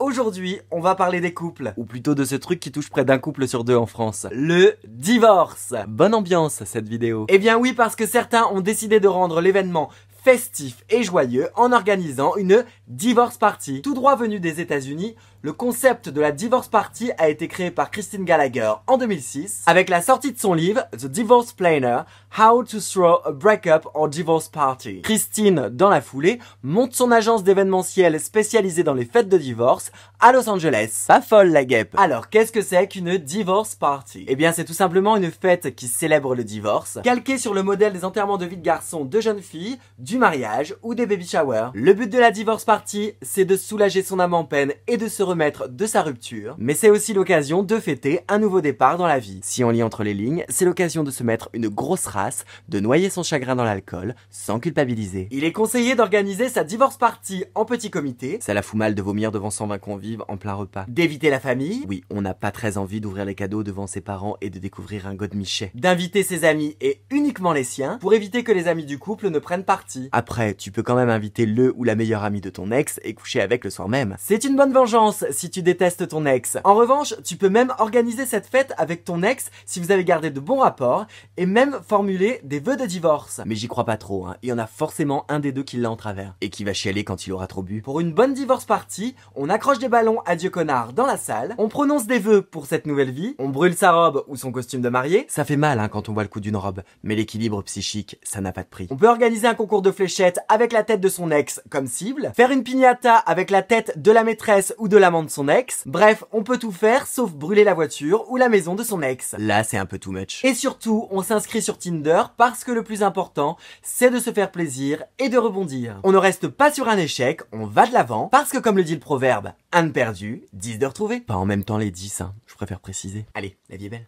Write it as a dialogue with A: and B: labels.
A: aujourd'hui, on va parler des couples, ou plutôt de ce truc qui touche près d'un couple sur deux en France, le divorce. Bonne ambiance cette vidéo. Eh bien oui, parce que certains ont décidé de rendre l'événement festif et joyeux en organisant une divorce party. Tout droit venu des États-Unis, le concept de la divorce party a été créé par Christine Gallagher en 2006 avec la sortie de son livre The Divorce Planner, How to Throw a Breakup or Divorce Party. Christine, dans la foulée, monte son agence d'événementiel spécialisée dans les fêtes de divorce à Los Angeles. Pas folle la guêpe. Alors qu'est-ce que c'est qu'une divorce party? Eh bien c'est tout simplement une fête qui célèbre le divorce, calquée sur le modèle des enterrements de vie de garçons de jeunes filles, du mariage ou des baby showers. Le but de la divorce party, c'est de soulager son âme en peine et de se remettre de sa rupture, mais c'est aussi l'occasion de fêter un nouveau départ dans la vie. Si on lit entre les lignes, c'est l'occasion de se mettre une grosse race, de noyer son chagrin dans l'alcool, sans culpabiliser. Il est conseillé d'organiser sa divorce party en petit comité, ça la fout mal de vomir devant 120 convives en plein repas, d'éviter la famille, oui, on n'a pas très envie d'ouvrir les cadeaux devant ses parents et de découvrir un godemichet, d'inviter ses amis et uniquement les siens, pour éviter que les amis du couple ne prennent parti. Après, tu peux quand même inviter le ou la meilleure amie de ton ex et coucher avec le soir même. C'est une bonne vengeance si tu détestes ton ex. En revanche, tu peux même organiser cette fête avec ton ex si vous avez gardé de bons rapports et même formuler des vœux de divorce. Mais j'y crois pas trop, hein. Il y en a forcément un des deux qui l'a en travers et qui va chialer quand il aura trop bu. Pour une bonne divorce party, on accroche des ballons adieu connard dans la salle, on prononce des vœux pour cette nouvelle vie, on brûle sa robe ou son costume de mariée. Ça fait mal hein, quand on voit le coup d'une robe, mais l'équilibre psychique, ça n'a pas de prix. On peut organiser un concours de fléchettes avec la tête de son ex comme cible, faire une piñata avec la tête de la maîtresse ou de l'amant de son ex, bref, on peut tout faire sauf brûler la voiture ou la maison de son ex. Là, c'est un peu too much. Et surtout, on s'inscrit sur Tinder parce que le plus important, c'est de se faire plaisir et de rebondir. On ne reste pas sur un échec, on va de l'avant, parce que comme le dit le proverbe, un de perdu, 10 de retrouvé. Pas en même temps les 10, hein, je préfère préciser. Allez, la vie est belle.